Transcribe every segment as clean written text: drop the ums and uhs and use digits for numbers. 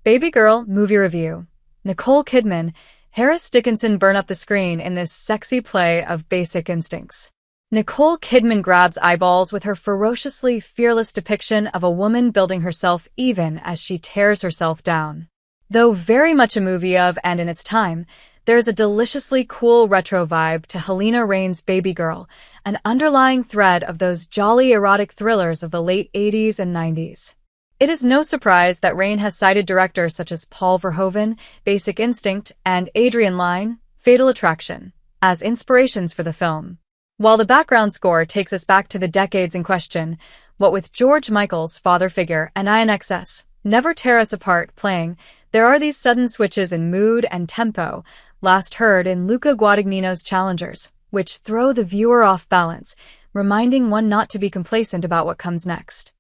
Babygirl movie review. Nicole Kidman, Dickinson burn up the screen in this sexy play of basic instincts. Nicole Kidman grabs eyeballs with her ferociously fearless depiction of a woman building herself even as she tears herself down. Though very much a movie of and in its time, there is a deliciously cool retro vibe to Halina Reign's Babygirl, an underlying thread of those jolly erotic thrillers of the late 80s and 90s. It is no surprise that Reijn has cited directors such as Paul Verhoeven, Basic Instinct, and Adrian Lyne, Fatal Attraction, as inspirations for the film. While the background score takes us back to the decades in question, what with George Michael's father figure and INXS, Never Tear Us Apart playing, there are these sudden switches in mood and tempo, last heard in Luca Guadagnino's Challengers, which throw the viewer off balance, reminding one not to be complacent about what comes next.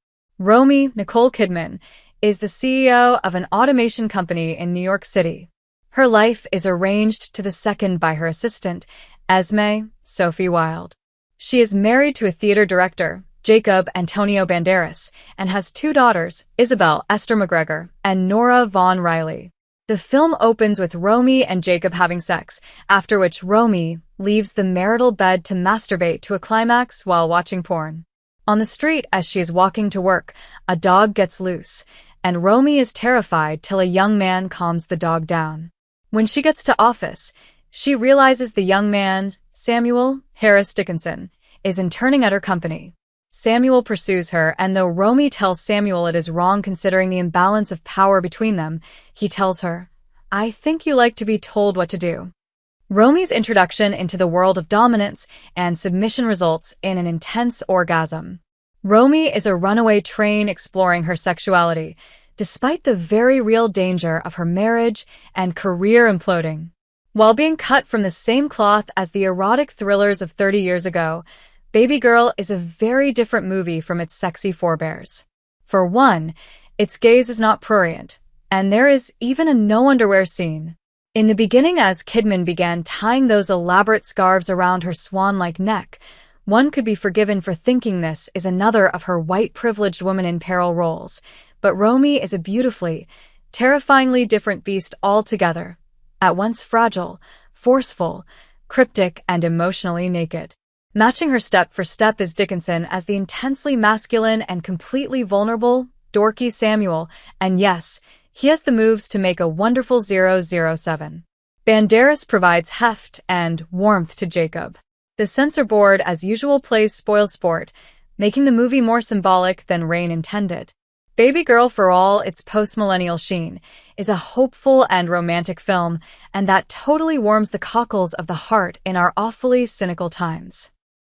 Romi, Nicole Kidman, is the CEO of an automation company in New York City. Her life is arranged to the second by her assistant, Esme Sophie Wilde. She is married to a theater director, Jacob Antonio Banderas, and has two daughters, Isabel Esther McGregor and Nora Vaughn Riley. The film opens with Romi and Jacob having sex, after which Romi leaves the marital bed to masturbate to a climax while watching porn. On the street, as she is walking to work, a dog gets loose, and Romi is terrified till a young man calms the dog down. When she gets to office, she realizes the young man, Samuel Dickinson, is interning at her company. Samuel pursues her, and though Romi tells Samuel it is wrong considering the imbalance of power between them, he tells her, "I think you like to be told what to do." Romi's introduction into the world of dominance and submission results in an intense orgasm. Romi is a runaway train exploring her sexuality, despite the very real danger of her marriage and career imploding. While being cut from the same cloth as the erotic thrillers of 30 years ago, Babygirl is a very different movie from its sexy forebears. For one, its gaze is not prurient, and there is even a no-underwear scene. In the beginning, as Kidman began tying those elaborate scarves around her swan-like neck, one could be forgiven for thinking this is another of her white privileged woman in peril roles, but Romi is a beautifully, terrifyingly different beast altogether, at once fragile, forceful, cryptic, and emotionally naked. Matching her step for step is Dickinson as the intensely masculine and completely vulnerable, dorky Samuel, and yes, he has the moves to make a wonderful 007. Banderas provides heft and warmth to Jacob. The censor board, as usual, plays spoilsport, making the movie more symbolic than Reijn intended. Babygirl, for all its post-millennial sheen, is a hopeful and romantic film, and that totally warms the cockles of the heart in our awfully cynical times.